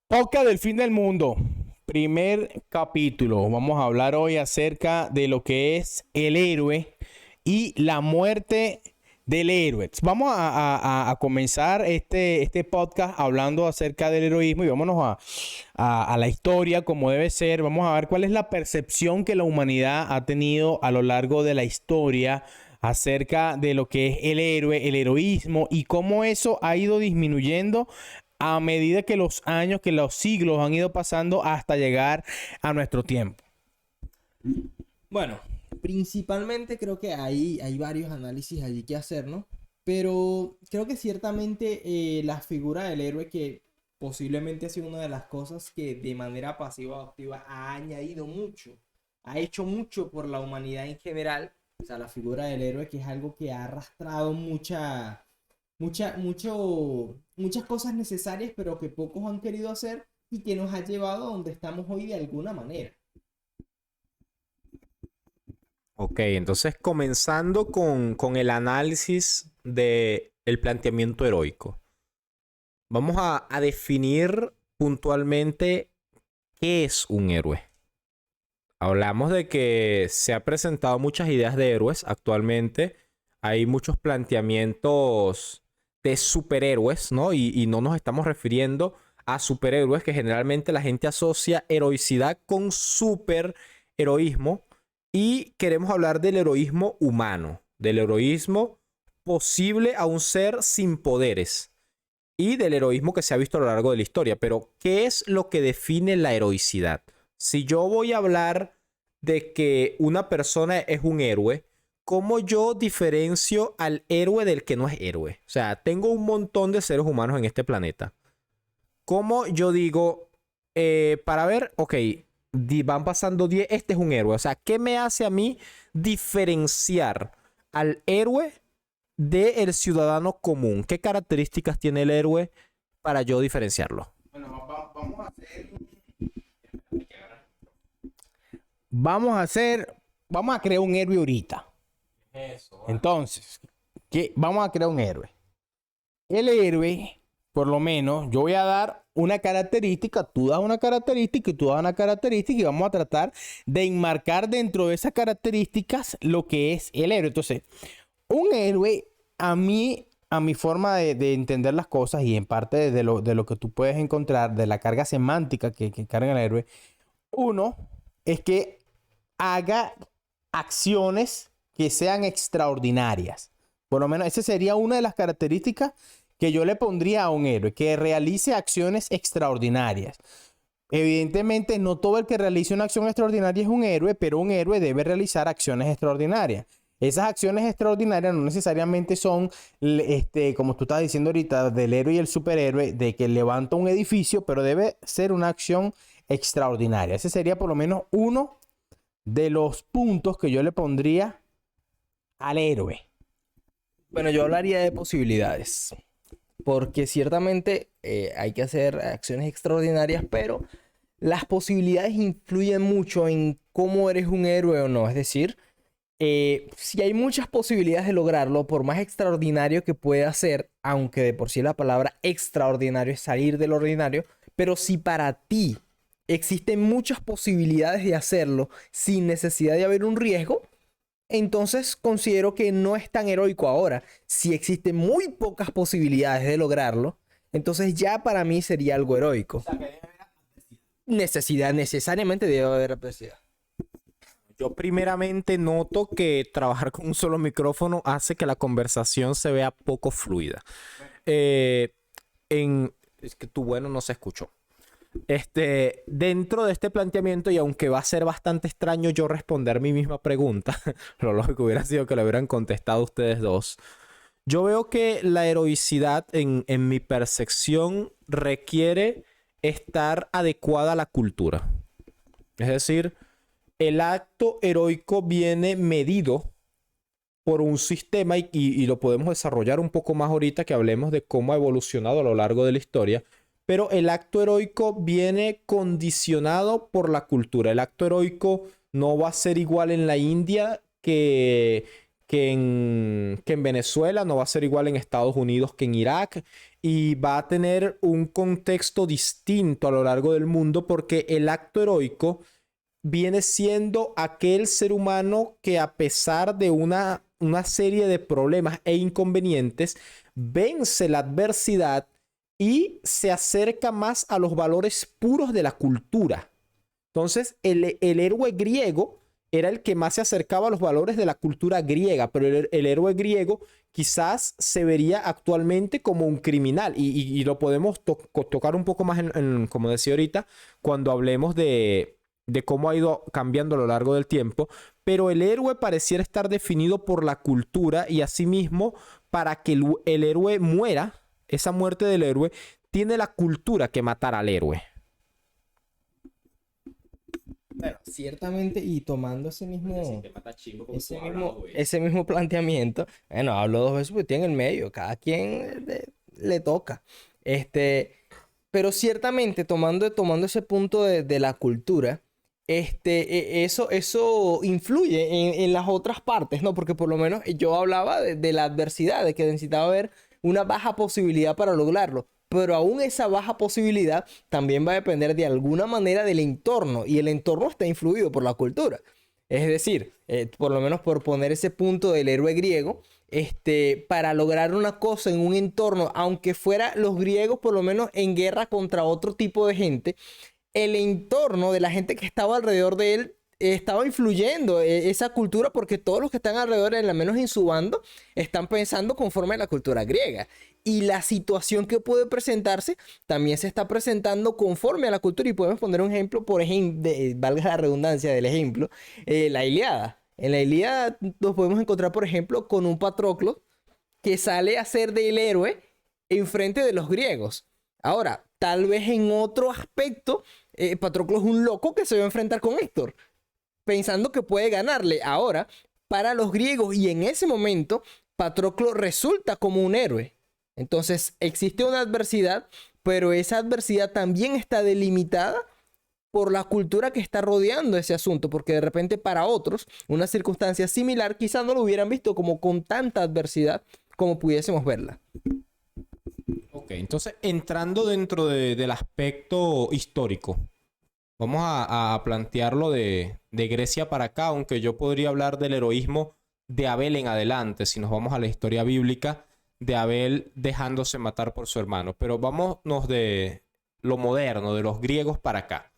Podcast del fin del mundo. Primer capítulo. Vamos a hablar hoy acerca de lo que es el héroe y la muerte del héroe. Vamos a comenzar este podcast hablando acerca del heroísmo y vámonos a la historia como debe ser. Vamos a ver cuál es la percepción que la humanidad ha tenido a lo largo de la historia acerca de lo que es el héroe, el heroísmo y cómo eso ha ido disminuyendo a medida que los años, que los siglos han ido pasando hasta llegar a nuestro tiempo. Bueno, principalmente creo que hay varios análisis allí que hacer, ¿no? Pero creo que ciertamente la figura del héroe que posiblemente ha sido una de las cosas que de manera pasiva o activa ha añadido mucho, ha hecho mucho por la humanidad en general. O sea, la figura del héroe que es algo que ha arrastrado muchas cosas necesarias, pero que pocos han querido hacer y que nos ha llevado a donde estamos hoy de alguna manera. Ok, entonces comenzando con el análisis del planteamiento heroico. Vamos a definir puntualmente qué es un héroe. Hablamos de que se han presentado muchas ideas de héroes actualmente. Hay muchos planteamientos de superhéroes, ¿no? Y no nos estamos refiriendo a superhéroes que generalmente la gente asocia heroicidad con superheroísmo. Y queremos hablar del heroísmo humano, del heroísmo posible a un ser sin poderes y del heroísmo que se ha visto a lo largo de la historia. Pero, ¿qué es lo que define la heroicidad? Si yo voy a hablar de que una persona es un héroe, ¿cómo yo diferencio al héroe del que no es héroe? O sea, tengo un montón de seres humanos en este planeta. ¿Cómo yo digo, para ver, ok, van pasando 10, este es un héroe? O sea, ¿qué me hace a mí diferenciar al héroe del ciudadano común? ¿Qué características tiene el héroe para yo diferenciarlo? Bueno, vamos a crear un héroe ahorita. Entonces, vamos a crear un héroe. El héroe, por lo menos, yo voy a dar una característica, tú das una característica y tú das una característica y vamos a tratar de enmarcar dentro de esas características lo que es el héroe. Entonces, un héroe, a mi forma de entender las cosas y en parte de lo que tú puedes encontrar, de la carga semántica que carga el héroe, uno es que haga acciones que sean extraordinarias. Por lo menos esa sería una de las características que yo le pondría a un héroe, que realice acciones extraordinarias. Evidentemente, no todo el que realice una acción extraordinaria es un héroe, pero un héroe debe realizar acciones extraordinarias. Esas acciones extraordinarias no necesariamente son, como tú estás diciendo ahorita, del héroe y el superhéroe, de que levanta un edificio, pero debe ser una acción extraordinaria. Ese sería por lo menos uno de los puntos que yo le pondría al héroe. Bueno, yo hablaría de posibilidades, porque ciertamente hay que hacer acciones extraordinarias, pero las posibilidades influyen mucho en cómo eres un héroe o no. Es decir, si hay muchas posibilidades de lograrlo, por más extraordinario que pueda ser, aunque de por sí la palabra extraordinario es salir del ordinario, pero si para ti existen muchas posibilidades de hacerlo sin necesidad de haber un riesgo, entonces considero que no es tan heroico ahora. Si existen muy pocas posibilidades de lograrlo, entonces ya para mí sería algo heroico. Necesidad, necesariamente debe haber adversidad. Yo primeramente noto que trabajar con un solo micrófono hace que la conversación se vea poco fluida. Eh, es que tu bueno no se escuchó. Dentro de este planteamiento, y aunque va a ser bastante extraño yo responder mi misma pregunta, lo lógico hubiera sido que lo hubieran contestado ustedes dos. Yo veo que la heroicidad en mi percepción requiere estar adecuada a la cultura. Es decir, el acto heroico viene medido por un sistema y lo podemos desarrollar un poco más ahorita que hablemos de cómo ha evolucionado a lo largo de la historia. Pero el acto heroico viene condicionado por la cultura. El acto heroico no va a ser igual en la India que en Venezuela, no va a ser igual en Estados Unidos que en Irak. y va a tener un contexto distinto a lo largo del mundo porque el acto heroico viene siendo aquel ser humano que a pesar de una serie de problemas e inconvenientes, vence la adversidad y se acerca más a los valores puros de la cultura. Entonces, el héroe griego era el que más se acercaba a los valores de la cultura griega, pero el héroe griego quizás se vería actualmente como un criminal y lo podemos tocar un poco más, como decía ahorita, cuando hablemos de cómo ha ido cambiando a lo largo del tiempo, pero el héroe pareciera estar definido por la cultura y asimismo para que el héroe muera, esa muerte del héroe, tiene la cultura que matar al héroe. Bueno, ciertamente, y tomando ese mismo planteamiento, bueno, hablo dos veces porque estoy en el medio, cada quien le toca. Pero ciertamente, tomando ese punto de la cultura, eso influye en las otras partes, ¿no? Porque por lo menos yo hablaba de la adversidad, de que necesitaba haber una baja posibilidad para lograrlo. Pero aún esa baja posibilidad también va a depender de alguna manera del entorno. Y el entorno está influido por la cultura. Es decir, por lo menos por poner ese punto del héroe griego, para lograr una cosa en un entorno, aunque fuera los griegos por lo menos en guerra contra otro tipo de gente, el entorno de la gente que estaba alrededor de él estaba influyendo esa cultura porque todos los que están alrededor, al menos en su bando, están pensando conforme a la cultura griega. Y la situación que puede presentarse también se está presentando conforme a la cultura. Y podemos poner un ejemplo, por ejemplo, valga la redundancia del ejemplo, la Ilíada. En la Ilíada nos podemos encontrar, por ejemplo, con un Patroclo que sale a ser del héroe en frente de los griegos. Ahora, tal vez en otro aspecto, Patroclo es un loco que se va a enfrentar con Héctor, pensando que puede ganarle. Ahora, para los griegos y en ese momento, Patroclo resulta como un héroe. Entonces, existe una adversidad, pero esa adversidad también está delimitada por la cultura que está rodeando ese asunto, porque de repente para otros, una circunstancia similar quizás no lo hubieran visto como con tanta adversidad como pudiésemos verla. Ok, entonces entrando dentro del aspecto histórico, vamos a plantearlo de Grecia para acá, aunque yo podría hablar del heroísmo de Abel en adelante, si nos vamos a la historia bíblica, de Abel dejándose matar por su hermano. Pero vámonos de lo moderno, de los griegos para acá.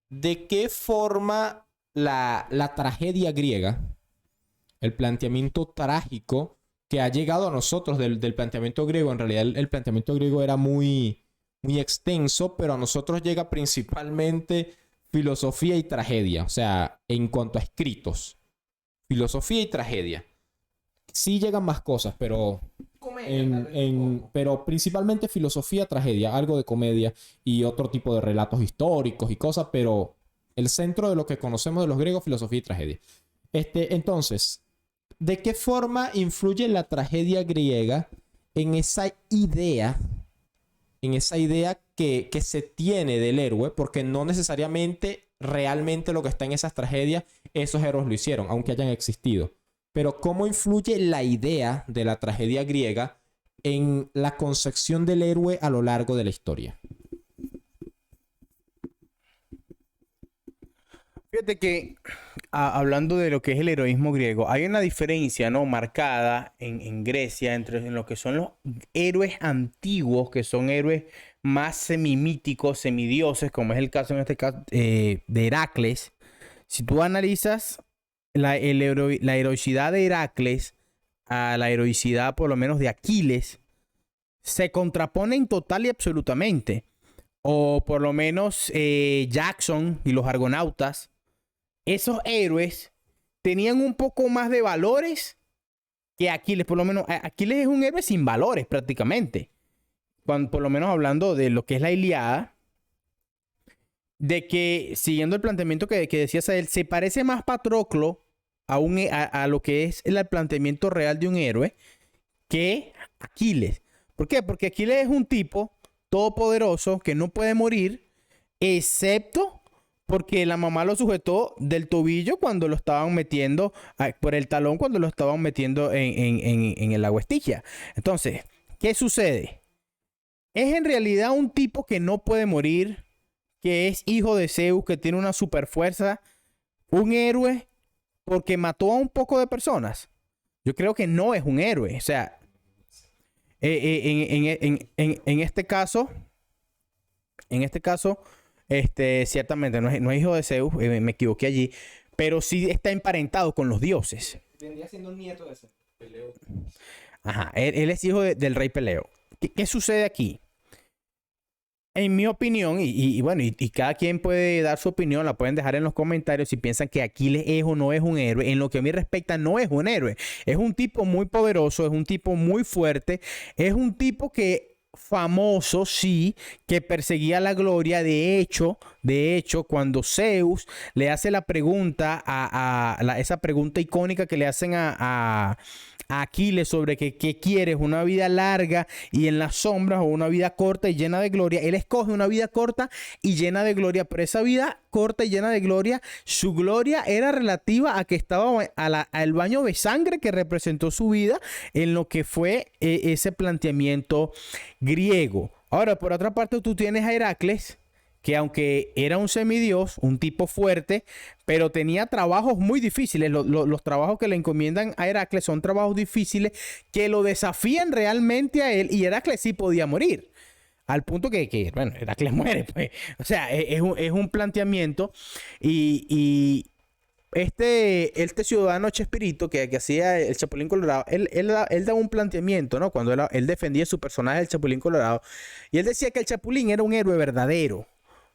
¿De qué forma la tragedia griega, el planteamiento trágico que ha llegado a nosotros del planteamiento griego, en realidad el planteamiento griego era muy extenso, pero a nosotros llega principalmente filosofía y tragedia, o sea, en cuanto a escritos, filosofía y tragedia. Sí llegan más cosas, pero pero principalmente filosofía, tragedia, algo de comedia y otro tipo de relatos históricos y cosas, pero el centro de lo que conocemos de los griegos, filosofía y tragedia. Entonces, ¿de qué forma influye la tragedia griega en esa idea que se tiene del héroe? Porque no necesariamente realmente lo que está en esas tragedias, esos héroes lo hicieron, aunque hayan existido. Pero ¿cómo influye la idea de la tragedia griega en la concepción del héroe a lo largo de la historia? Fíjate que hablando de lo que es el heroísmo griego, hay una diferencia, ¿no?, marcada en Grecia entre lo que son los héroes antiguos, que son héroes más semimíticos, semidioses, como es el caso en este caso de Heracles. Si tú analizas la heroicidad de Heracles a la heroicidad por lo menos de Aquiles, se contraponen total y absolutamente. O por lo menos Jackson y los argonautas, esos héroes tenían un poco más de valores que Aquiles. Por lo menos Aquiles es un héroe sin valores prácticamente. Por lo menos hablando de lo que es la Ilíada, de que siguiendo el planteamiento que decías a él, se parece más Patroclo a lo que es el planteamiento real de un héroe que Aquiles. ¿Por qué? Porque Aquiles es un tipo todopoderoso que no puede morir, excepto porque la mamá lo sujetó del tobillo cuando lo estaban metiendo, por el talón cuando lo estaban metiendo en el agua Estigia. Entonces, ¿qué sucede? es en realidad un tipo que no puede morir, que es hijo de Zeus, que tiene una super fuerza, un héroe porque mató a un poco de personas. Yo creo que no es un héroe. O sea, en este caso, ciertamente no es hijo de Zeus, me equivoqué allí, pero sí está emparentado con los dioses. Vendría siendo un nieto de ese. Peleo. Ajá, él es hijo del rey Peleo. ¿Qué sucede aquí? En mi opinión, bueno, cada quien puede dar su opinión, la pueden dejar en los comentarios si piensan que Aquiles es o no es un héroe. En lo que a mí respecta, no es un héroe. Es un tipo muy poderoso, es un tipo muy fuerte, es un tipo que famoso, sí, que perseguía la gloria. De hecho, cuando Zeus le hace la pregunta, esa pregunta icónica que le hacen a Aquiles sobre qué quieres, una vida larga y en las sombras o una vida corta y llena de gloria, él escoge una vida corta y llena de gloria, pero esa vida corta y llena de gloria, su gloria era relativa a que estaba al baño de sangre que representó su vida en lo que fue ese planteamiento griego. Ahora, por otra parte, tú tienes a Heracles, que aunque era un semidios, un tipo fuerte, pero tenía trabajos muy difíciles. Los trabajos que le encomiendan a Heracles son trabajos difíciles que lo desafían realmente a él, y Heracles sí podía morir. Al punto que bueno, Heracles muere, pues. O sea, es un planteamiento. Y este ciudadano Chespirito que hacía el Chapulín Colorado, él daba un planteamiento, ¿no? Cuando él defendía su personaje, el Chapulín Colorado, y él decía que el Chapulín era un héroe verdadero.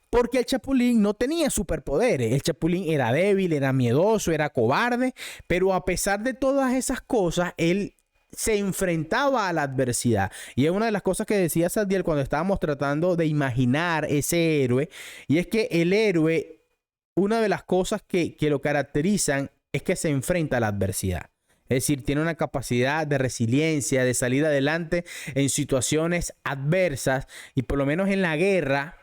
Porque el Chapulín no tenía superpoderes. El Chapulín era débil, era miedoso, era cobarde. Pero a pesar de todas esas cosas, él se enfrentaba a la adversidad. Y es una de las cosas que decía Sadiel cuando estábamos tratando de imaginar ese héroe. Y es que el héroe, una de las cosas que lo caracterizan es que se enfrenta a la adversidad. Es decir, tiene una capacidad de resiliencia, de salir adelante en situaciones adversas. Y por lo menos en la guerra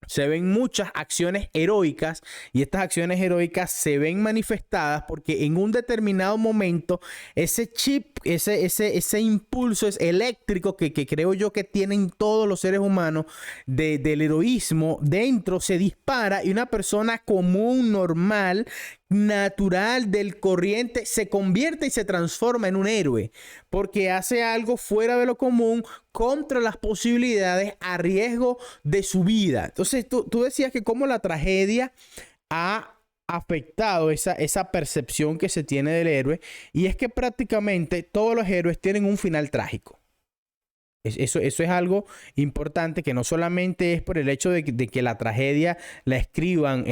se ven muchas acciones heroicas, y estas acciones heroicas se ven manifestadas porque en un determinado momento ese chip, ese impulso es eléctrico que creo yo que tienen todos los seres humanos del heroísmo dentro, se dispara y una persona común, normal, natural, del corriente, se convierte y se transforma en un héroe porque hace algo fuera de lo común, contra las posibilidades, a riesgo de su vida. Entonces tú decías que cómo la tragedia ha afectado esa percepción que se tiene del héroe, y es que prácticamente todos los héroes tienen un final trágico. Eso es algo importante, que no solamente es por el hecho de que la tragedia la escriban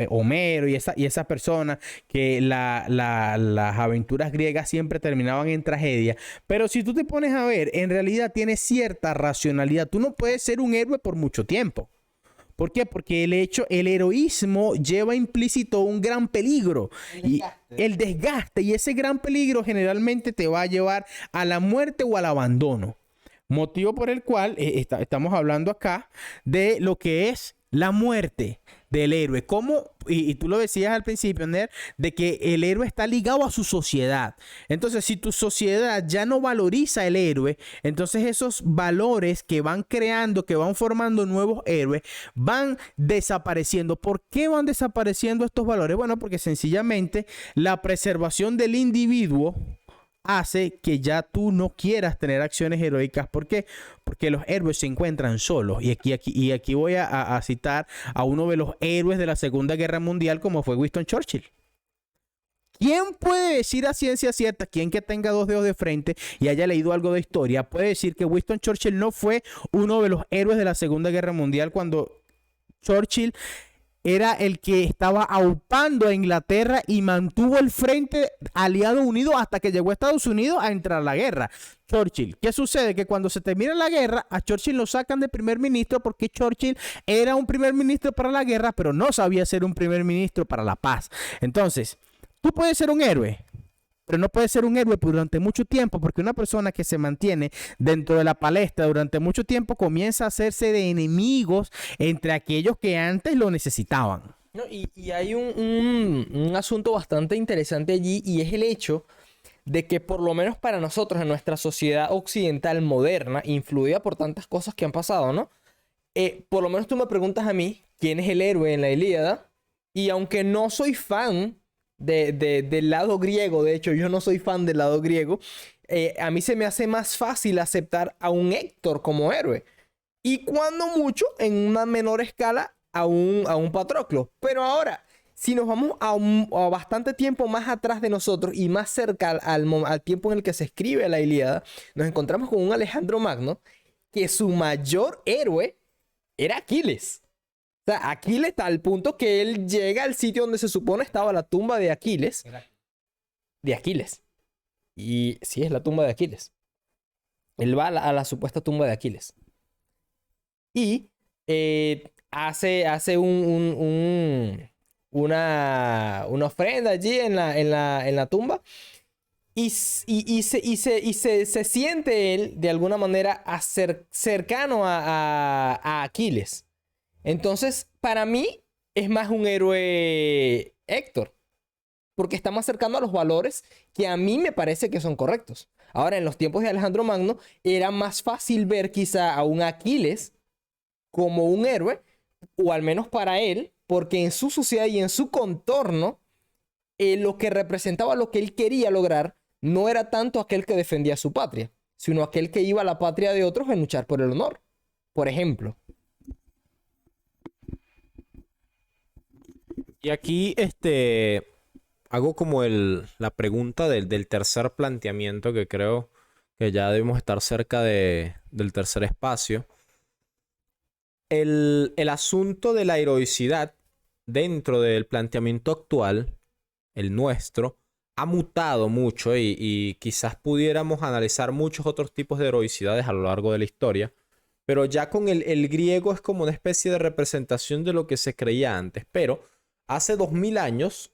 Homero y esa persona, que las aventuras griegas siempre terminaban en tragedia. Pero si tú te pones a ver, en realidad tiene cierta racionalidad. Tú no puedes ser un héroe por mucho tiempo. ¿Por qué? Porque el heroísmo lleva implícito un gran peligro. El desgaste. Y ese gran peligro generalmente te va a llevar a la muerte o al abandono. Motivo por el cual estamos hablando acá de lo que es la muerte del héroe. ¿Cómo? Y tú lo decías al principio, Ner, de que el héroe está ligado a su sociedad. Entonces, si tu sociedad ya no valoriza el héroe, entonces esos valores que van creando, que van formando nuevos héroes, van desapareciendo. ¿Por qué van desapareciendo estos valores? Bueno, porque sencillamente la preservación del individuo hace que ya tú no quieras tener acciones heroicas. ¿Por qué? Porque los héroes se encuentran solos. Y aquí voy a citar a uno de los héroes de la Segunda Guerra Mundial, como fue Winston Churchill. ¿Quién puede decir a ciencia cierta, quien que tenga dos dedos de frente y haya leído algo de historia, puede decir que Winston Churchill no fue uno de los héroes de la Segunda Guerra Mundial, cuando Churchill era el que estaba aupando a Inglaterra y mantuvo el frente aliado unido hasta que llegó a Estados Unidos a entrar a la guerra? Churchill. ¿Qué sucede? Que cuando se termina la guerra, a Churchill lo sacan de primer ministro porque Churchill era un primer ministro para la guerra, pero no sabía ser un primer ministro para la paz. Entonces, tú puedes ser un héroe, pero no puede ser un héroe durante mucho tiempo, porque una persona que se mantiene dentro de la palestra durante mucho tiempo comienza a hacerse de enemigos entre aquellos que antes lo necesitaban. No, y hay un asunto bastante interesante allí, y es el hecho de que por lo menos para nosotros en nuestra sociedad occidental moderna, influida por tantas cosas que han pasado, ¿no? Por lo menos tú me preguntas a mí quién es el héroe en la Ilíada, y aunque no soy fan del lado griego, de hecho yo no soy fan del lado griego, a mí se me hace más fácil aceptar a un Héctor como héroe. Y cuando mucho, en una menor escala, a un Patroclo. Pero ahora, si nos vamos a bastante tiempo más atrás de nosotros y más cerca al tiempo en el que se escribe la Ilíada, nos encontramos con un Alejandro Magno que su mayor héroe era Aquiles. O sea, Aquiles está al punto que él llega al sitio donde se supone estaba la tumba de Aquiles. De Aquiles. Y sí, es la tumba de Aquiles. Él va a la supuesta tumba de Aquiles. Y hace una ofrenda allí en la tumba. Y se siente él de alguna manera cercano a Aquiles. Entonces, para mí, es más un héroe Héctor. Porque está más cercano a los valores que a mí me parece que son correctos. Ahora, en los tiempos de Alejandro Magno, era más fácil ver quizá a un Aquiles como un héroe, o al menos para él, porque en su sociedad y en su contorno, lo que representaba lo que él quería lograr no era tanto aquel que defendía su patria, sino aquel que iba a la patria de otros en luchar por el honor. Por ejemplo. Y aquí, hago como la pregunta del tercer planteamiento, que creo que ya debemos estar cerca del tercer espacio. El asunto de la heroicidad dentro del planteamiento actual, el nuestro, ha mutado mucho y quizás pudiéramos analizar muchos otros tipos de heroicidades a lo largo de la historia, pero ya con el griego es como una especie de representación de lo que se creía antes. Pero hace 2000 años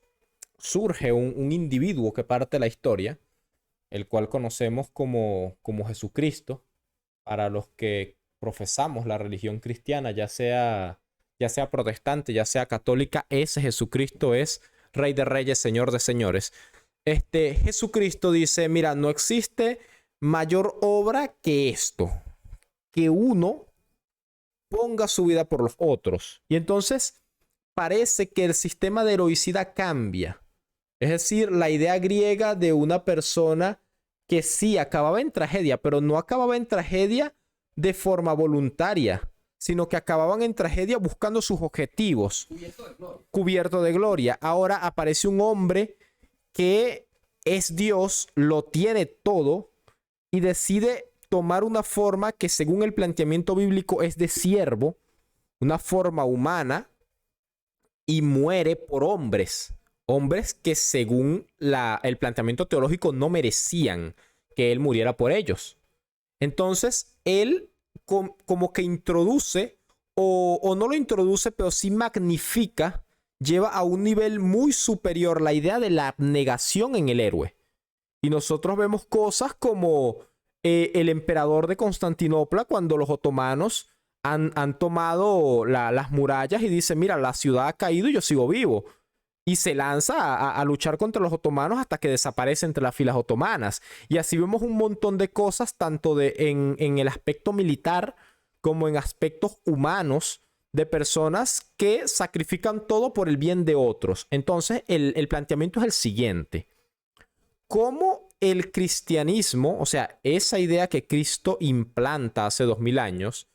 surge un individuo que parte de la historia, el cual conocemos como Jesucristo, para los que profesamos la religión cristiana, ya sea protestante, ya sea católica. Ese Jesucristo es Rey de Reyes, Señor de Señores. Jesucristo dice, mira, no existe mayor obra que esto, que uno ponga su vida por los otros. Y entonces parece que el sistema de heroicidad cambia. Es decir, la idea griega de una persona que sí acababa en tragedia, pero no acababa en tragedia de forma voluntaria, sino que acababan en tragedia buscando sus objetivos, cubierto de gloria. Ahora aparece un hombre que es Dios, lo tiene todo y decide tomar una forma que según el planteamiento bíblico es de siervo, una forma humana, y muere por hombres que según el planteamiento teológico no merecían que él muriera por ellos. Entonces, él como que introduce, o no lo introduce, pero sí magnifica, lleva a un nivel muy superior la idea de la abnegación en el héroe. Y nosotros vemos cosas como el emperador de Constantinopla, cuando los otomanos han tomado las murallas y dice, mira, la ciudad ha caído y yo sigo vivo. Y se lanza a luchar contra los otomanos hasta que desaparece entre las filas otomanas. Y así vemos un montón de cosas, tanto en el aspecto militar como en aspectos humanos, de personas que sacrifican todo por el bien de otros. Entonces, el planteamiento es el siguiente. ¿Cómo el cristianismo, o sea, esa idea que Cristo implanta hace 2000 años,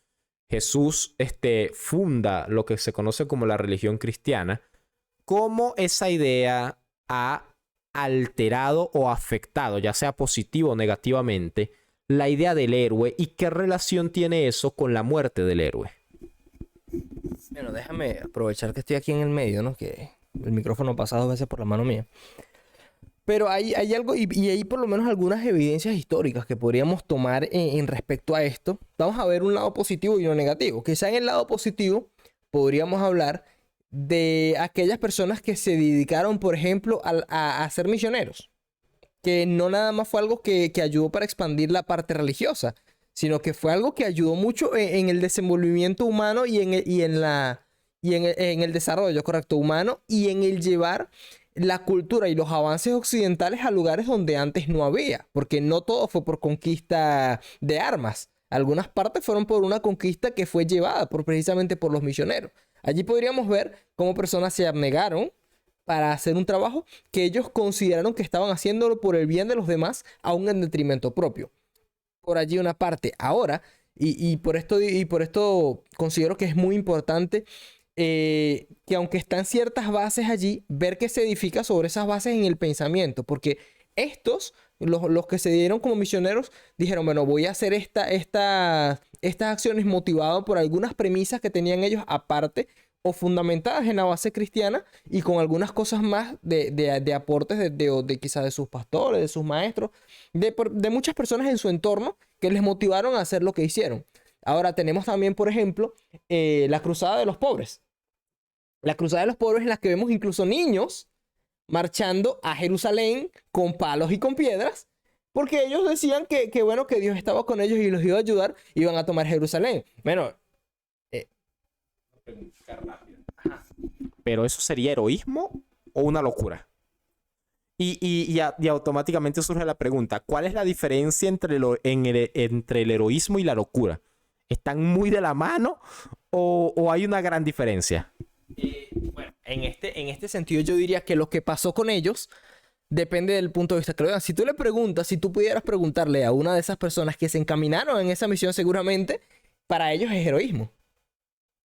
Jesús funda lo que se conoce como la religión cristiana, cómo esa idea ha alterado o afectado, ya sea positivo o negativamente, la idea del héroe, y qué relación tiene eso con la muerte del héroe? Bueno, déjame aprovechar que estoy aquí en el medio, ¿no? Que el micrófono pasa 2 veces por la mano mía. Pero hay algo, y hay por lo menos algunas evidencias históricas que podríamos tomar en respecto a esto. Vamos a ver un lado positivo y uno negativo. Quizá en el lado positivo podríamos hablar de aquellas personas que se dedicaron, por ejemplo, a ser misioneros. Que no nada más fue algo que ayudó para expandir la parte religiosa, sino que fue algo que ayudó mucho en el desenvolvimiento humano y en el desarrollo, correcto, humano, y en el llevar la cultura y los avances occidentales a lugares donde antes no había, porque no todo fue por conquista de armas. Algunas partes fueron por una conquista que fue llevada precisamente por los misioneros. Allí podríamos ver cómo personas se abnegaron para hacer un trabajo que ellos consideraron que estaban haciéndolo por el bien de los demás, aún en detrimento propio. Por allí una parte. Ahora, y por esto considero que es muy importante que aunque están ciertas bases allí, ver que se edifica sobre esas bases en el pensamiento, porque estos, los que se dieron como misioneros, dijeron, bueno, voy a hacer estas acciones motivadas por algunas premisas que tenían ellos aparte o fundamentadas en la base cristiana y con algunas cosas más de aportes de quizás de sus pastores, de sus maestros, de muchas personas en su entorno que les motivaron a hacer lo que hicieron. Ahora tenemos también, por ejemplo, la Cruzada de los Pobres. La Cruzada de los Pobres en la que vemos incluso niños marchando a Jerusalén con palos y con piedras, porque ellos decían que bueno, que Dios estaba con ellos y los iba a ayudar, iban a tomar Jerusalén. Bueno, Pero eso sería heroísmo o una locura. Y automáticamente surge la pregunta, ¿cuál es la diferencia entre el heroísmo y la locura? ¿Están muy de la mano o hay una gran diferencia? Bueno, en este sentido yo diría que lo que pasó con ellos depende del punto de vista que lo vean. Si tú le preguntas, si tú pudieras preguntarle a una de esas personas que se encaminaron en esa misión, seguramente para ellos es heroísmo.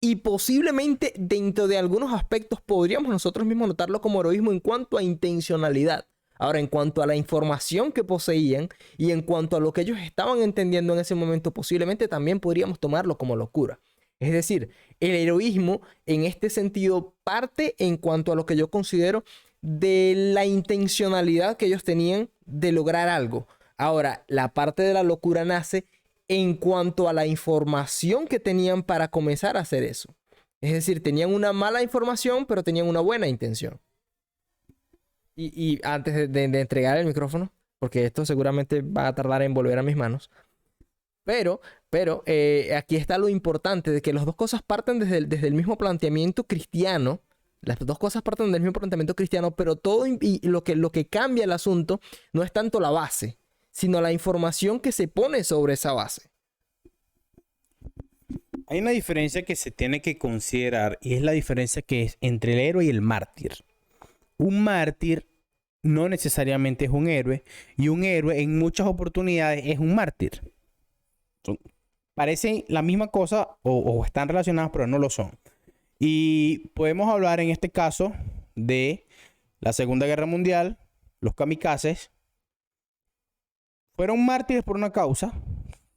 Y posiblemente dentro de algunos aspectos podríamos nosotros mismos notarlo como heroísmo en cuanto a intencionalidad. Ahora, en cuanto a la información que poseían y en cuanto a lo que ellos estaban entendiendo en ese momento, posiblemente también podríamos tomarlo como locura. Es decir, el heroísmo en este sentido parte en cuanto a lo que yo considero de la intencionalidad que ellos tenían de lograr algo. Ahora, la parte de la locura nace en cuanto a la información que tenían para comenzar a hacer eso. Es decir, tenían una mala información, pero tenían una buena intención. Y antes de entregar el micrófono, porque esto seguramente va a tardar en volver a mis manos, pero aquí está lo importante de que las dos cosas parten desde el mismo planteamiento cristiano. Las dos cosas parten del mismo planteamiento cristiano, pero todo y lo que cambia el asunto no es tanto la base, sino la información que se pone sobre esa base. Hay una diferencia que se tiene que considerar y es la diferencia que es entre el héroe y el mártir. Un mártir no necesariamente es un héroe y un héroe en muchas oportunidades es un mártir. Parecen la misma cosa o están relacionadas, pero no lo son. Y podemos hablar en este caso de la Segunda Guerra Mundial, los kamikazes. Fueron mártires por una causa.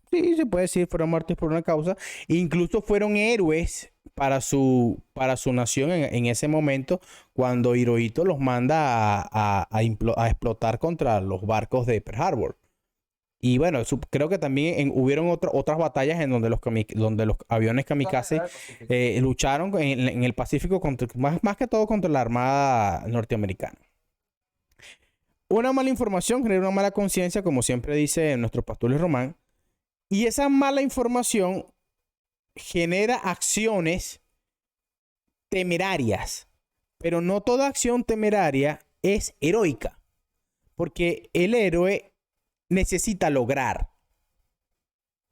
Sí, se puede decir, fueron mártires por una causa. Incluso fueron héroes para su nación en ese momento, cuando Hirohito los manda a explotar contra los barcos de Pearl Harbor. Y bueno, creo que también hubieron otras batallas en donde los aviones kamikaze lucharon en el Pacífico, más que todo contra la Armada norteamericana. Una mala información genera una mala conciencia, como siempre dice nuestro pastor Luis Román. Y esa mala información genera acciones temerarias. Pero no toda acción temeraria es heroica. Porque el héroe necesita lograr.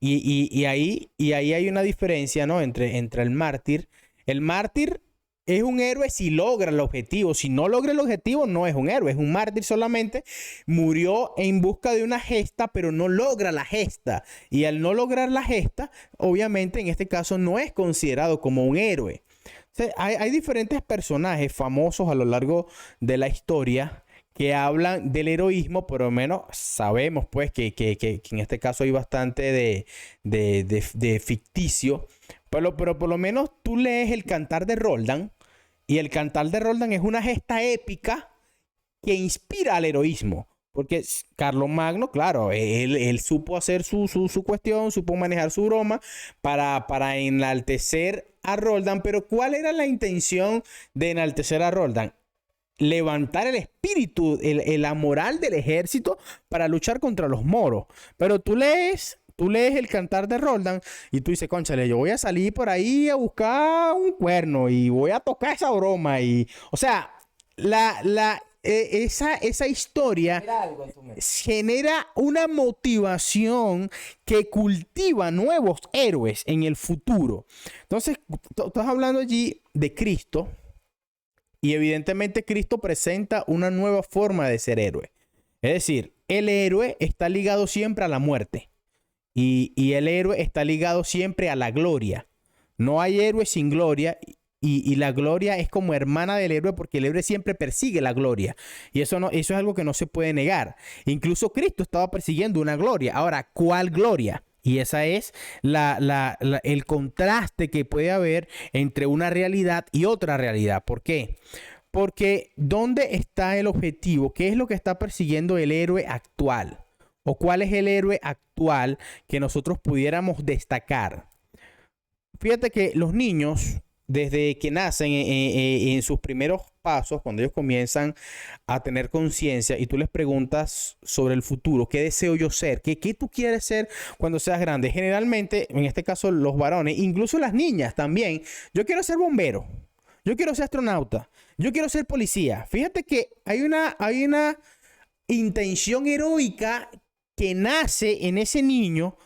Y ahí hay una diferencia, ¿no? entre el mártir. El mártir es un héroe si logra el objetivo. Si no logra el objetivo, no es un héroe. Es un mártir solamente. Murió en busca de una gesta, pero no logra la gesta. Y al no lograr la gesta, obviamente en este caso no es considerado como un héroe. O sea, hay diferentes personajes famosos a lo largo de la historia que hablan del heroísmo, por lo menos sabemos pues que en este caso hay bastante de ficticio. Pero por lo menos tú lees el Cantar de Roldán. Y el Cantar de Roldán es una gesta épica que inspira al heroísmo. Porque Carlomagno, claro, él supo hacer su cuestión, supo manejar su broma para enaltecer a Roldán. Pero ¿cuál era la intención de enaltecer a Roldán? Levantar el espíritu, la moral del ejército para luchar contra los moros. Pero tú lees el Cantar de Roldán y tú dices, cónchale, yo voy a salir por ahí a buscar un cuerno y voy a tocar esa broma. O sea, la esa historia Era algo en tu mente. genera una motivación que cultiva nuevos héroes en el futuro. Entonces, estás hablando allí de Cristo y evidentemente Cristo presenta una nueva forma de ser héroe. Es decir, el héroe está ligado siempre a la muerte y el héroe está ligado siempre a la gloria. No hay héroe sin gloria. Y la gloria es como hermana del héroe porque el héroe siempre persigue la gloria. Y eso es algo que no se puede negar. Incluso Cristo estaba persiguiendo una gloria. Ahora, ¿cuál gloria? Y esa es el contraste que puede haber entre una realidad y otra realidad. ¿Por qué? Porque ¿dónde está el objetivo? ¿Qué es lo que está persiguiendo el héroe actual? ¿O cuál es el héroe actual que nosotros pudiéramos destacar? Fíjate que los niños, desde que nacen en sus primeros pasos, cuando ellos comienzan a tener conciencia y tú les preguntas sobre el futuro, ¿qué deseo yo ser? ¿Qué tú quieres ser cuando seas grande? Generalmente, en este caso los varones, incluso las niñas también, yo quiero ser bombero, yo quiero ser astronauta, yo quiero ser policía. Fíjate que hay una intención heroica que nace en ese niño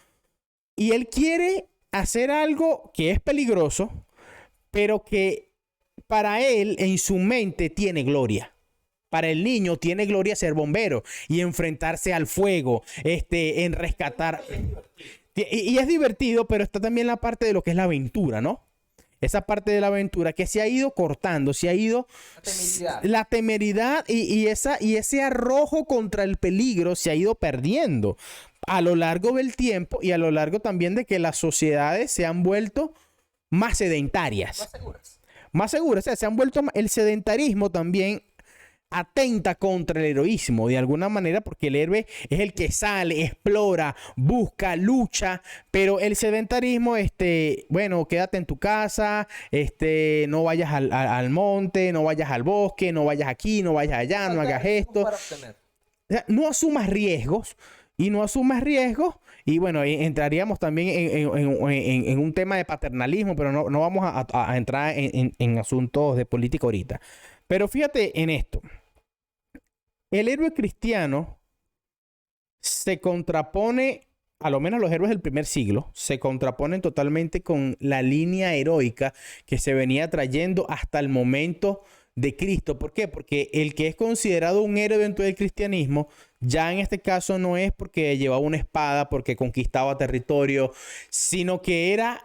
y él quiere hacer algo que es peligroso, pero que para él en su mente tiene gloria. Para el niño tiene gloria ser bombero y enfrentarse al fuego, en rescatar. Y es divertido, pero está también la parte de lo que es la aventura, ¿no? Esa parte de la aventura que se ha ido cortando, se ha ido la temeridad y ese arrojo contra el peligro se ha ido perdiendo a lo largo del tiempo y a lo largo también de que las sociedades se han vuelto más sedentarias. Más seguras. O sea, se han vuelto el sedentarismo también atenta contra el heroísmo de alguna manera porque el héroe es el que sale, explora, busca, lucha, pero el sedentarismo, bueno, quédate en tu casa, no vayas al monte, no vayas al bosque, no vayas aquí, no vayas allá, no hagas esto. O sea, no asumas riesgos y bueno, entraríamos también en un tema de paternalismo, pero no vamos a entrar en asuntos de política ahorita. Pero fíjate en esto. El héroe cristiano se contrapone, a lo menos los héroes del primer siglo, se contraponen totalmente con la línea heroica que se venía trayendo hasta el momento de Cristo. ¿Por qué? Porque el que es considerado un héroe dentro del cristianismo, ya en este caso no es porque llevaba una espada, porque conquistaba territorio, sino que era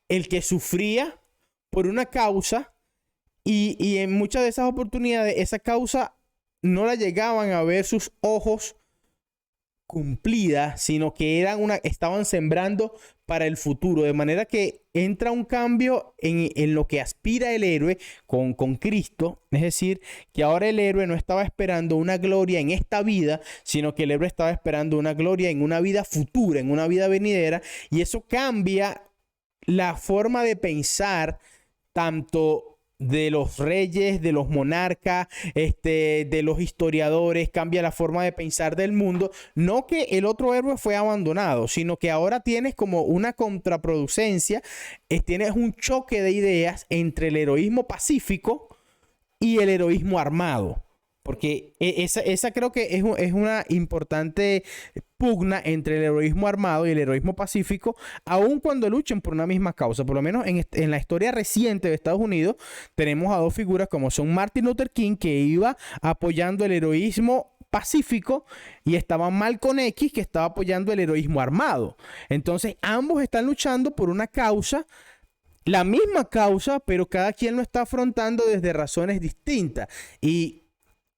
el que sufría por una causa y en muchas de esas oportunidades esa causa no la llegaban a ver sus ojos cumplida, sino que estaban sembrando para el futuro, de manera que entra un cambio en lo que aspira el héroe con Cristo, es decir, que ahora el héroe no estaba esperando una gloria en esta vida, sino que el héroe estaba esperando una gloria en una vida futura, en una vida venidera, y eso cambia la forma de pensar tanto de los reyes, de los monarcas, de los historiadores, cambia la forma de pensar del mundo. No que el otro héroe fue abandonado, sino que ahora tienes como una contraproducencia, tienes un choque de ideas entre el heroísmo pacífico y el heroísmo armado. Porque esa creo que es una importante pugna entre el heroísmo armado y el heroísmo pacífico, aun cuando luchen por una misma causa. Por lo menos en la historia reciente de Estados Unidos tenemos a dos figuras como son Martin Luther King, que iba apoyando el heroísmo pacífico, y estaba Malcolm X, que estaba apoyando el heroísmo armado. Entonces ambos están luchando por una causa, la misma causa, pero cada quien lo está afrontando desde razones distintas. Y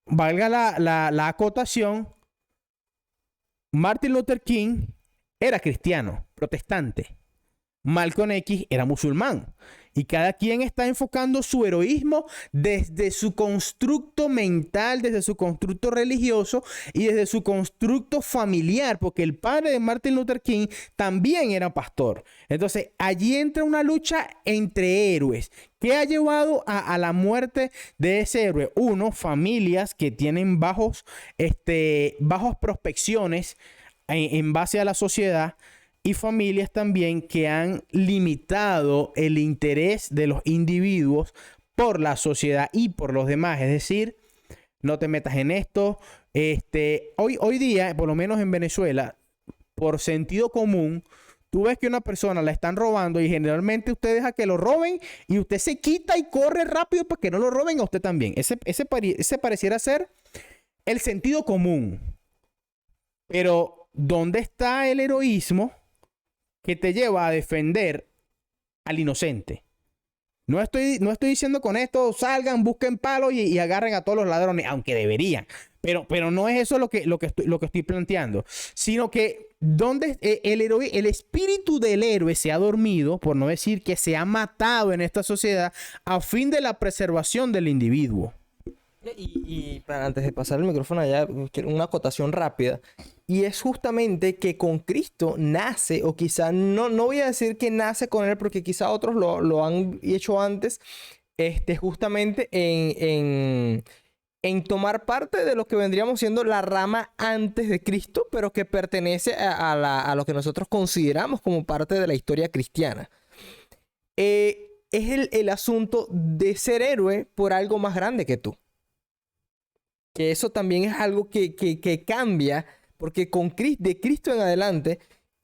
valga la acotación, Martin Luther King era cristiano, protestante. Malcolm X era musulmán. Y cada quien está enfocando su heroísmo desde su constructo mental, desde su constructo religioso y desde su constructo familiar, porque el padre de Martin Luther King también era pastor. Entonces, allí entra una lucha entre héroes. ¿Qué ha llevado a la muerte de ese héroe? Uno, familias que tienen bajos prospecciones en base a la sociedad, y familias también que han limitado el interés de los individuos por la sociedad y por los demás. Es decir, no te metas en esto. Hoy día, por lo menos en Venezuela, por sentido común, tú ves que una persona la están robando y generalmente usted deja que lo roben y usted se quita y corre rápido para que no lo roben a usted también. Ese pareciera ser el sentido común. Pero, ¿dónde está el heroísmo que te lleva a defender al inocente? No estoy diciendo con esto, salgan, busquen palos y agarren a todos los ladrones, aunque deberían. Pero no es eso lo que estoy planteando. Sino que donde el espíritu del héroe se ha dormido, por no decir que se ha matado en esta sociedad, a fin de la preservación del individuo. Y para antes de pasar el micrófono allá, quiero una acotación rápida. Y es justamente que con Cristo nace, o quizá no voy a decir que nace con él, porque quizá otros lo han hecho antes, justamente en tomar parte de lo que vendríamos siendo la rama antes de Cristo, pero que pertenece a lo que nosotros consideramos como parte de la historia cristiana. Es el asunto de ser héroe por algo más grande que tú. Que eso también es algo que cambia, porque de Cristo en adelante,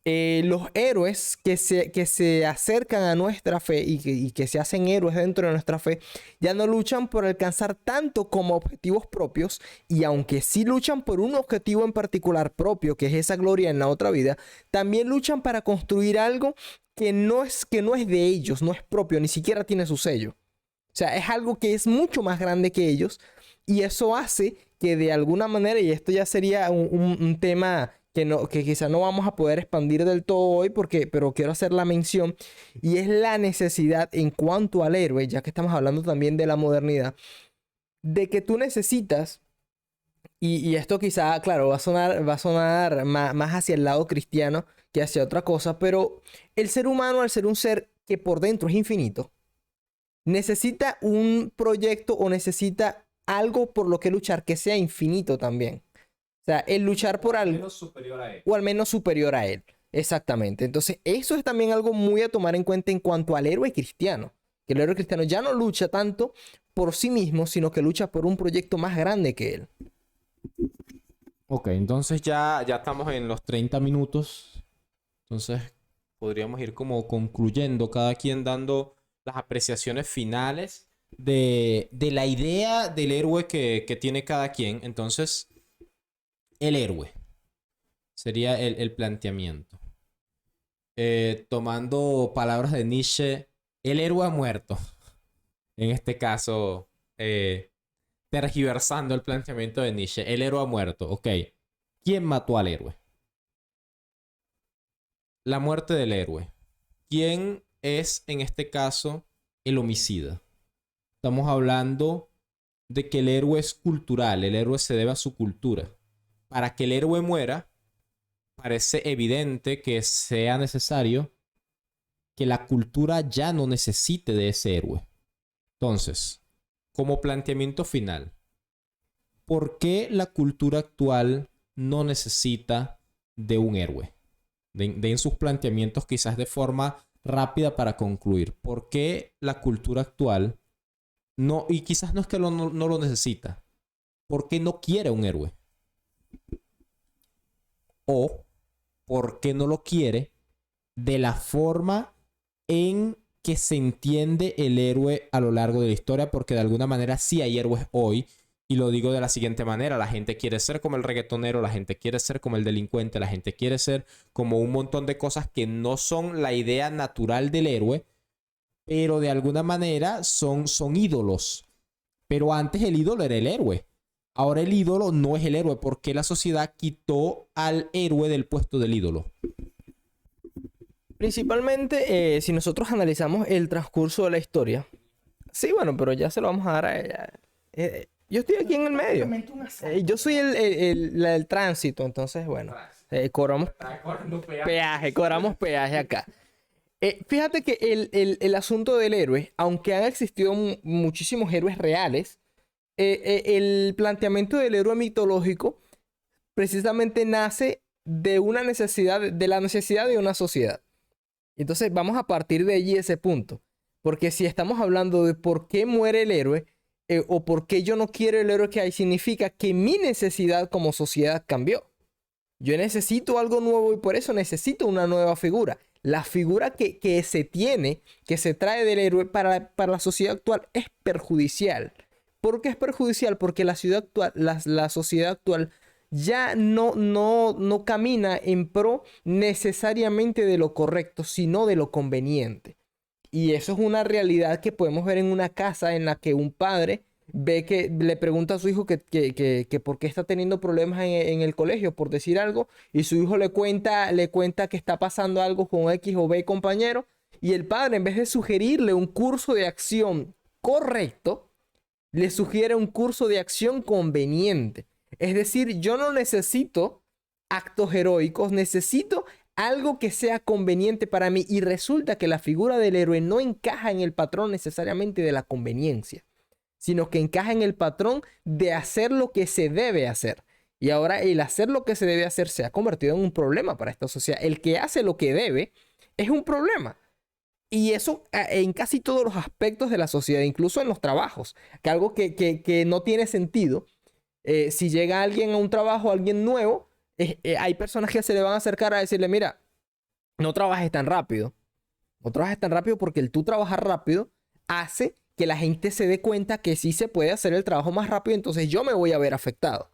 los héroes que se acercan a nuestra fe y que se hacen héroes dentro de nuestra fe, ya no luchan por alcanzar tanto como objetivos propios, y aunque sí luchan por un objetivo en particular propio, que es esa gloria en la otra vida, también luchan para construir algo que no es de ellos, no es propio, ni siquiera tiene su sello. O sea, es algo que es mucho más grande que ellos. Y eso hace que de alguna manera, y esto ya sería un tema que quizá no vamos a poder expandir del todo hoy, pero quiero hacer la mención, y es la necesidad en cuanto al héroe, ya que estamos hablando también de la modernidad, de que tú necesitas, y esto quizá, claro, va a sonar más hacia el lado cristiano que hacia otra cosa, pero el ser humano, al ser un ser que por dentro es infinito, necesita un proyecto o necesita algo por lo que luchar que sea infinito también. O sea, el luchar por algo. O al menos superior a él. O al menos superior a él. Exactamente. Entonces, eso es también algo muy a tomar en cuenta en cuanto al héroe cristiano. Que el héroe cristiano ya no lucha tanto por sí mismo, sino que lucha por un proyecto más grande que él. Ok, entonces ya estamos en los 30 minutos. Entonces, podríamos ir como concluyendo, cada quien dando las apreciaciones finales de la idea del héroe que tiene cada quien. Entonces, el héroe sería el planteamiento. Tomando palabras de Nietzsche, el héroe ha muerto. En este caso, tergiversando el planteamiento de Nietzsche, el héroe ha muerto. Ok, ¿quién mató al héroe? La muerte del héroe. ¿Quién es, en este caso, el homicida? Estamos hablando de que el héroe es cultural, el héroe se debe a su cultura. Para que el héroe muera, parece evidente que sea necesario que la cultura ya no necesite de ese héroe. Entonces, como planteamiento final, ¿por qué la cultura actual no necesita de un héroe? Den sus planteamientos quizás de forma rápida para concluir. ¿Por qué la cultura actual no, y quizás no es que no lo necesita, por qué no quiere un héroe? O por qué no lo quiere de la forma en que se entiende el héroe a lo largo de la historia, porque de alguna manera sí hay héroes hoy, y lo digo de la siguiente manera: la gente quiere ser como el reggaetonero, la gente quiere ser como el delincuente, la gente quiere ser como un montón de cosas que no son la idea natural del héroe, pero de alguna manera son ídolos. Pero antes el ídolo era el héroe. Ahora el ídolo no es el héroe. ¿Por qué la sociedad quitó al héroe del puesto del ídolo? Principalmente, si nosotros analizamos el transcurso de la historia. Sí, bueno, pero ya se lo vamos a dar a ella. Yo estoy aquí en el medio. Yo soy el tránsito, entonces, bueno, cobramos peaje acá. Fíjate que el asunto del héroe, aunque han existido muchísimos héroes reales, el planteamiento del héroe mitológico precisamente nace de una necesidad, de la necesidad de una sociedad. Entonces vamos a partir de allí ese punto. Porque si estamos hablando de por qué muere el héroe, o por qué yo no quiero el héroe que hay, significa que mi necesidad como sociedad cambió. Yo necesito algo nuevo y por eso necesito una nueva figura. La figura que se tiene, que se trae del héroe para la sociedad actual es perjudicial. ¿Por qué es perjudicial? Porque la sociedad actual ya no camina en pro necesariamente de lo correcto, sino de lo conveniente. Y eso es una realidad que podemos ver en una casa en la que un padre ve que le pregunta a su hijo que por qué está teniendo problemas en el colegio, por decir algo, y su hijo le cuenta que está pasando algo con X o B compañero, y el padre, en vez de sugerirle un curso de acción correcto, le sugiere un curso de acción conveniente. Es decir, yo no necesito actos heroicos, necesito algo que sea conveniente para mí, y resulta que la figura del héroe no encaja en el patrón necesariamente de la conveniencia, sino que encaja en el patrón de hacer lo que se debe hacer. Y ahora el hacer lo que se debe hacer se ha convertido en un problema para esta sociedad. El que hace lo que debe es un problema. Y eso en casi todos los aspectos de la sociedad, incluso en los trabajos, que algo que no tiene sentido. Si llega alguien a un trabajo, alguien nuevo, hay personas que se le van a acercar a decirle, mira, no trabajes tan rápido. No trabajes tan rápido porque el tú trabajar rápido hace que la gente se dé cuenta que sí se puede hacer el trabajo más rápido, entonces yo me voy a ver afectado.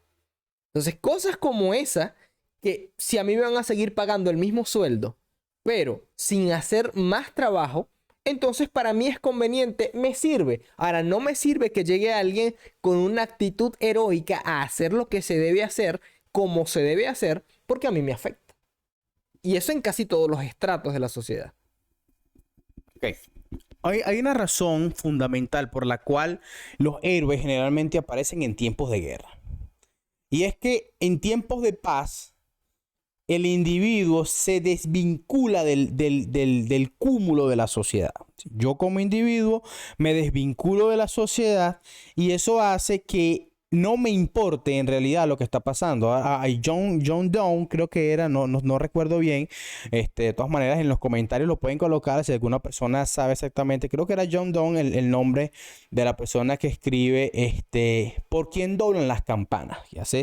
Entonces, cosas como esa, que si a mí me van a seguir pagando el mismo sueldo, pero sin hacer más trabajo, entonces para mí es conveniente, me sirve. Ahora, no me sirve que llegue alguien con una actitud heroica a hacer lo que se debe hacer, como se debe hacer, porque a mí me afecta. Y eso en casi todos los estratos de la sociedad. Ok. Hay una razón fundamental por la cual los héroes generalmente aparecen en tiempos de guerra. Y es que en tiempos de paz, el individuo se desvincula del cúmulo de la sociedad. Yo como individuo me desvinculo de la sociedad y eso hace que no me importe en realidad lo que está pasando. John Donne, creo que era, no recuerdo bien. De todas maneras, en los comentarios lo pueden colocar si alguna persona sabe exactamente. Creo que era John Donne el nombre de la persona que escribe ¿por quién doblan las campanas? Y hace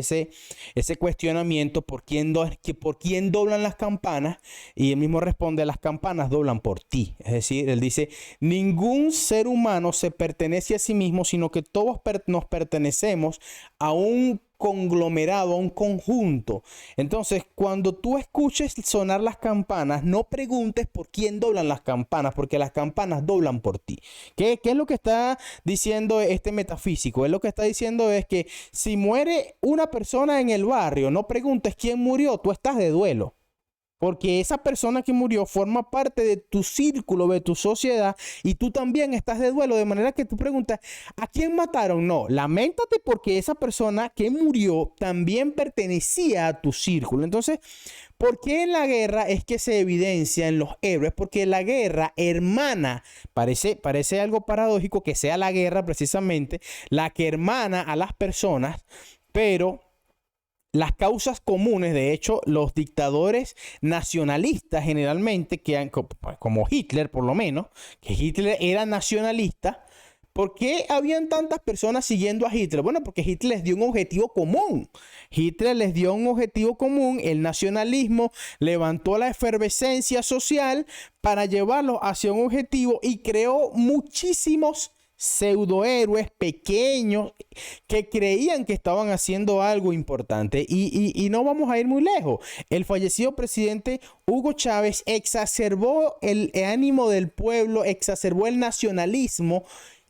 ese cuestionamiento, ¿por quién doblan las campanas? Y él mismo responde, las campanas doblan por ti. Es decir, él dice, ningún ser humano se pertenece a sí mismo, sino que todos nos pertenecemos a un conglomerado, a un conjunto. Entonces, cuando tú escuches sonar las campanas, no preguntes por quién doblan las campanas, porque las campanas doblan por ti. ¿Qué es lo que está diciendo este metafísico? Él lo que está diciendo es que si muere una persona en el barrio, no preguntes quién murió, tú estás de duelo. Porque esa persona que murió forma parte de tu círculo, de tu sociedad, y tú también estás de duelo. De manera que tú preguntas, ¿a quién mataron? No, lamentate porque esa persona que murió también pertenecía a tu círculo. Entonces, ¿por qué en la guerra es que se evidencia en los héroes? Porque la guerra hermana, parece algo paradójico que sea la guerra precisamente la que hermana a las personas, pero las causas comunes, de hecho, los dictadores nacionalistas generalmente, como Hitler por lo menos, que Hitler era nacionalista. ¿Por qué habían tantas personas siguiendo a Hitler? Bueno, porque Hitler les dio un objetivo común. El nacionalismo levantó la efervescencia social para llevarlos hacia un objetivo y creó muchísimos pseudohéroes pequeños que creían que estaban haciendo algo importante y no vamos a ir muy lejos. El fallecido presidente Hugo Chávez exacerbó el ánimo del pueblo, exacerbó el nacionalismo.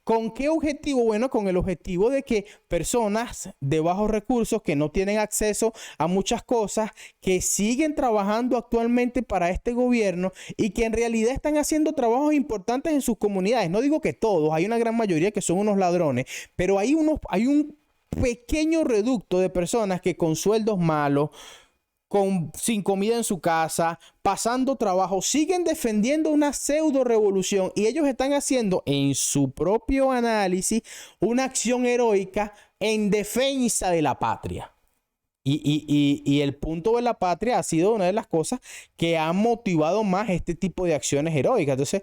¿Con qué objetivo? Bueno, con el objetivo de que personas de bajos recursos que no tienen acceso a muchas cosas, que siguen trabajando actualmente para este gobierno y que en realidad están haciendo trabajos importantes en sus comunidades. No digo que todos, hay una gran mayoría que son unos ladrones, pero hay un pequeño reducto de personas que con sueldos malos, sin comida en su casa, pasando trabajo, siguen defendiendo una pseudo revolución y ellos están haciendo en su propio análisis una acción heroica en defensa de la patria. Y el punto de la patria ha sido una de las cosas que ha motivado más este tipo de acciones heroicas. Entonces,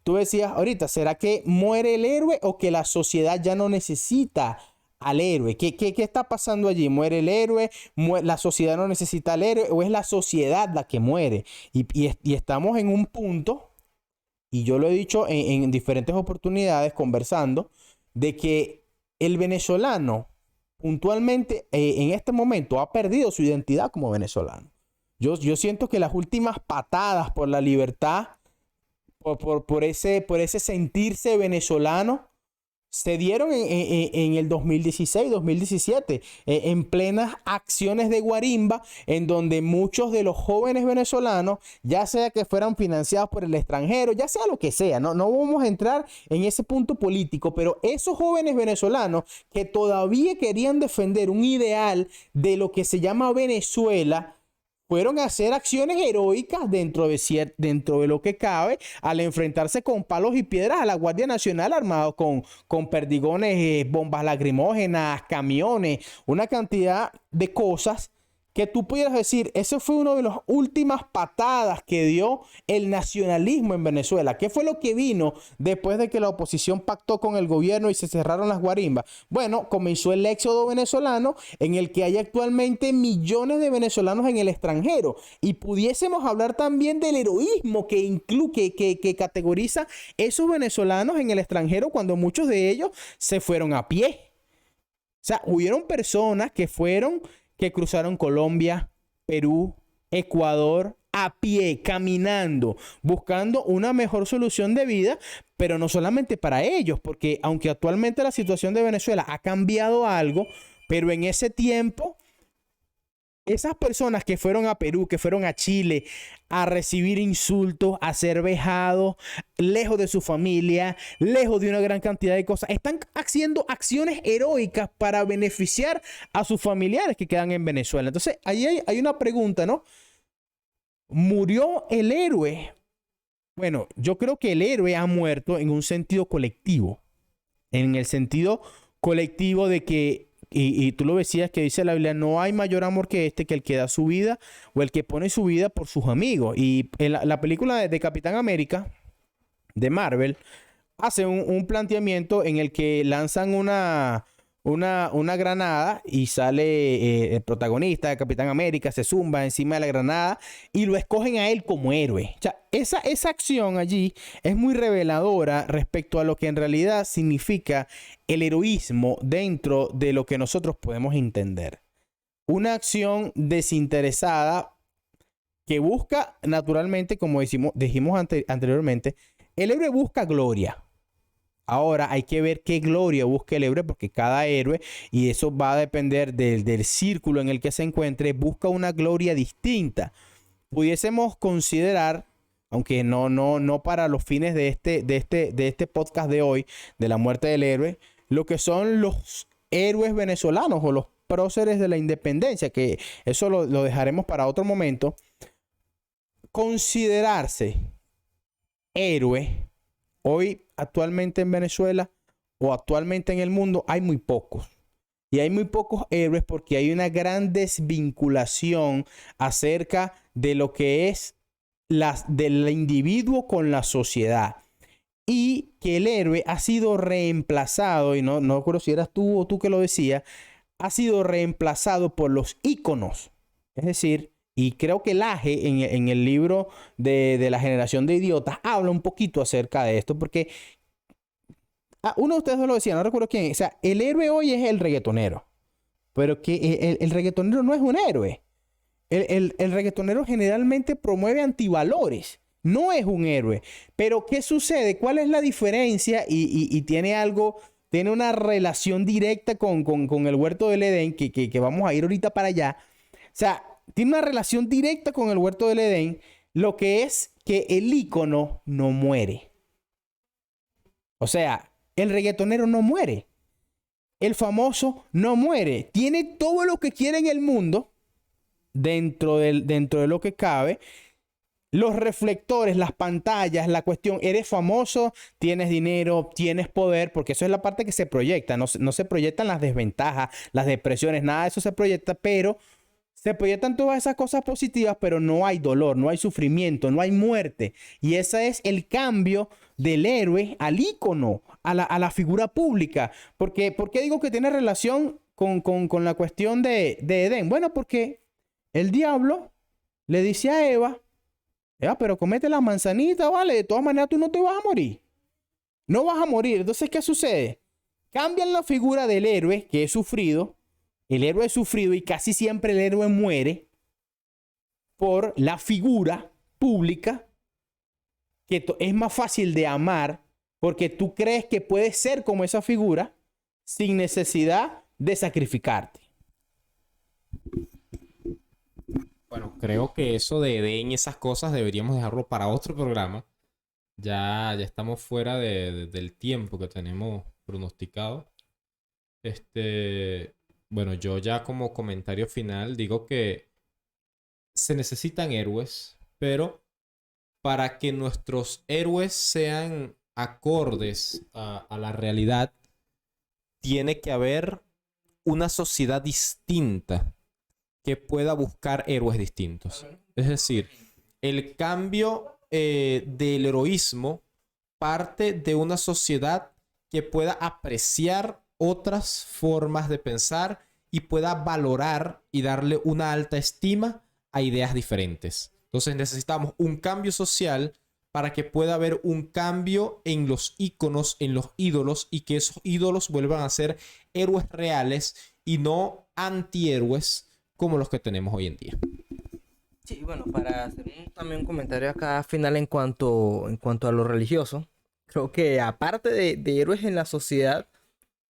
tú decías ahorita, ¿será que muere el héroe o que la sociedad ya no necesita al héroe? ¿Qué está pasando allí? ¿Muere el héroe? ¿La sociedad no necesita al héroe? ¿O es la sociedad la que muere? Y estamos en un punto, y yo lo he dicho en diferentes oportunidades conversando, de que el venezolano puntualmente en este momento ha perdido su identidad como venezolano. Yo siento que las últimas patadas por la libertad, por ese sentirse venezolano, se dieron en el 2016, 2017, en plenas acciones de guarimba, en donde muchos de los jóvenes venezolanos, ya sea que fueran financiados por el extranjero, ya sea lo que sea, no vamos a entrar en ese punto político, pero esos jóvenes venezolanos que todavía querían defender un ideal de lo que se llama Venezuela, fueron a hacer acciones heroicas dentro de lo que cabe, al enfrentarse con palos y piedras a la Guardia Nacional armado con perdigones, bombas lacrimógenas, camiones, una cantidad de cosas que tú pudieras decir, eso fue una de las últimas patadas que dio el nacionalismo en Venezuela. ¿Qué fue lo que vino después de que la oposición pactó con el gobierno y se cerraron las guarimbas? Bueno, comenzó el éxodo venezolano, en el que hay actualmente millones de venezolanos en el extranjero. Y pudiésemos hablar también del heroísmo que categoriza esos venezolanos en el extranjero, cuando muchos de ellos se fueron a pie. O sea, hubieron personas que cruzaron Colombia, Perú, Ecuador, a pie, caminando, buscando una mejor solución de vida, pero no solamente para ellos, porque aunque actualmente la situación de Venezuela ha cambiado algo, pero en ese tiempo, esas personas que fueron a Perú, que fueron a Chile a recibir insultos, a ser vejados, lejos de su familia, lejos de una gran cantidad de cosas, están haciendo acciones heroicas para beneficiar a sus familiares que quedan en Venezuela. Entonces, ahí hay una pregunta, ¿no? ¿Murió el héroe? Bueno, yo creo que el héroe ha muerto en un sentido colectivo. En el sentido colectivo de que, y tú lo decías, que dice la Biblia, no hay mayor amor que este, que el que da su vida o el que pone su vida por sus amigos. Y en la película de Capitán América, de Marvel, hace un planteamiento en el que lanzan una granada y sale el protagonista de Capitán América, se zumba encima de la granada y lo escogen a él como héroe. O sea, esa acción allí es muy reveladora respecto a lo que en realidad significa el heroísmo dentro de lo que nosotros podemos entender. Una acción desinteresada que busca, naturalmente, como dijimos anteriormente, el héroe busca gloria. Ahora hay que ver qué gloria busca el héroe, porque cada héroe, y eso va a depender del círculo en el que se encuentre, busca una gloria distinta. Pudiésemos considerar, aunque no para los fines de este podcast de hoy, de la muerte del héroe, lo que son los héroes venezolanos o los próceres de la independencia, que eso lo dejaremos para otro momento. Considerarse héroe hoy, actualmente en Venezuela o actualmente en el mundo, hay muy pocos. Y hay muy pocos héroes porque hay una gran desvinculación acerca de lo que es del individuo con la sociedad. Y que el héroe ha sido reemplazado, y no recuerdo si eras tú o tú que lo decías, ha sido reemplazado por los íconos. Es decir, y creo que Laje en el libro de la generación de idiotas habla un poquito acerca de esto, porque uno de ustedes lo decía, no recuerdo quién. O sea, el héroe hoy es el reggaetonero, pero que el reggaetonero no es un héroe. El reggaetonero generalmente promueve antivalores, no es un héroe. Pero ¿qué sucede? ¿Cuál es la diferencia? Y tiene una relación directa con el huerto del Edén, que vamos a ir ahorita para allá. O sea, tiene una relación directa con el huerto del Edén, lo que es que el ícono no muere. O sea, el reggaetonero no muere. El famoso no muere. Tiene todo lo que quiere en el mundo, dentro de lo que cabe. Los reflectores, las pantallas, la cuestión, eres famoso, tienes dinero, tienes poder, porque eso es la parte que se proyecta. No se proyectan las desventajas, las depresiones, nada de eso se proyecta, pero Se proyectan todas esas cosas positivas, pero no hay dolor, no hay sufrimiento, no hay muerte. Y ese es el cambio del héroe al ícono, a la figura pública. ¿Por qué digo que tiene relación con la cuestión de Edén? Bueno, porque el diablo le dice a Eva, pero comete la manzanita, ¿vale? De todas maneras tú no te vas a morir. No vas a morir. Entonces, ¿qué sucede? Cambian la figura del héroe que es sufrido. El héroe es sufrido y casi siempre el héroe muere por la figura pública que es más fácil de amar porque tú crees que puedes ser como esa figura sin necesidad de sacrificarte. Bueno, creo que eso de Edén y esas cosas deberíamos dejarlo para otro programa. Ya estamos fuera del tiempo que tenemos pronosticado. Bueno, yo ya como comentario final digo que se necesitan héroes, pero para que nuestros héroes sean acordes a la realidad, tiene que haber una sociedad distinta que pueda buscar héroes distintos. Es decir, el cambio del heroísmo parte de una sociedad que pueda apreciar otras formas de pensar y pueda valorar y darle una alta estima a ideas diferentes. Entonces necesitamos un cambio social para que pueda haber un cambio en los íconos, en los ídolos, y que esos ídolos vuelvan a ser héroes reales y no antihéroes como los que tenemos hoy en día. Sí, bueno, para hacer también un comentario acá final en cuanto a lo religioso, creo que aparte de héroes en la sociedad,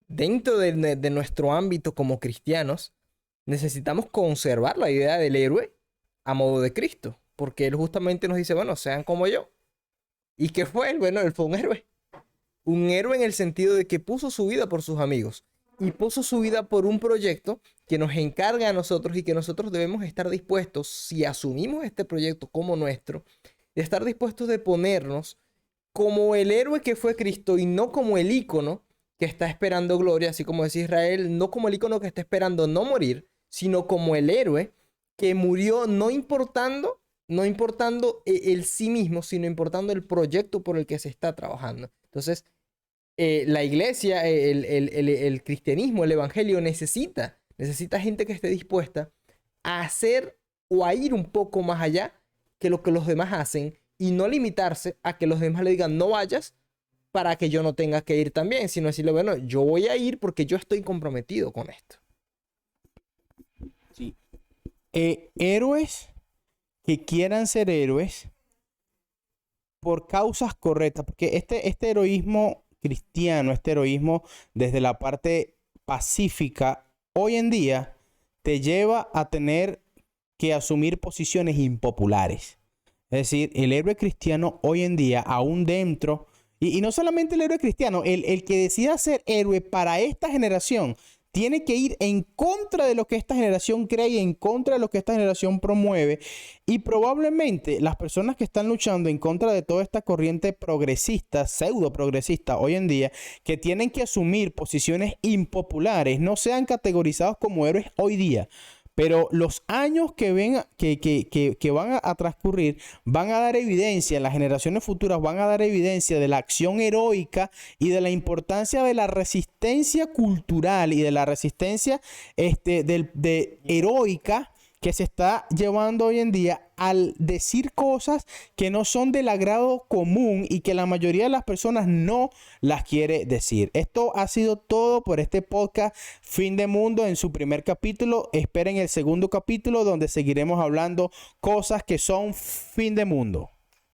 dentro de nuestro ámbito como cristianos, necesitamos conservar la idea del héroe a modo de Cristo, porque él justamente nos dice, bueno, sean como yo. ¿Y qué fue él? Bueno, él fue un héroe. Un héroe en el sentido de que puso su vida por sus amigos y puso su vida por un proyecto que nos encarga a nosotros y que nosotros debemos estar dispuestos, si asumimos este proyecto como nuestro, de estar dispuestos de ponernos como el héroe que fue Cristo y no como el ícono que está esperando gloria, así como decía Israel, no como el ícono que está esperando no morir, sino como el héroe que murió no importando el sí mismo, sino importando el proyecto por el que se está trabajando. Entonces, la iglesia, el cristianismo, el evangelio necesita gente que esté dispuesta a hacer o a ir un poco más allá que lo que los demás hacen y no limitarse a que los demás le digan no vayas para que yo no tenga que ir también, sino decirle, bueno, yo voy a ir porque yo estoy comprometido con esto. Sí. Héroes que quieran ser héroes por causas correctas, porque este heroísmo cristiano, este heroísmo desde la parte pacífica, hoy en día te lleva a tener que asumir posiciones impopulares. Es decir, el héroe cristiano hoy en día, aún dentro, y no solamente el héroe cristiano, el que decida ser héroe para esta generación, tiene que ir en contra de lo que esta generación cree y en contra de lo que esta generación promueve. Y probablemente las personas que están luchando en contra de toda esta corriente progresista, pseudo progresista hoy en día, que tienen que asumir posiciones impopulares, no sean categorizados como héroes hoy día. Pero los años que van a transcurrir van a dar evidencia, las generaciones futuras van a dar evidencia de la acción heroica y de la importancia de la resistencia cultural y de la resistencia heroica que se está llevando hoy en día al decir cosas que no son del agrado común y que la mayoría de las personas no las quiere decir. Esto ha sido todo por este podcast Fin de Mundo en su primer capítulo. Esperen el segundo capítulo donde seguiremos hablando cosas que son fin de mundo.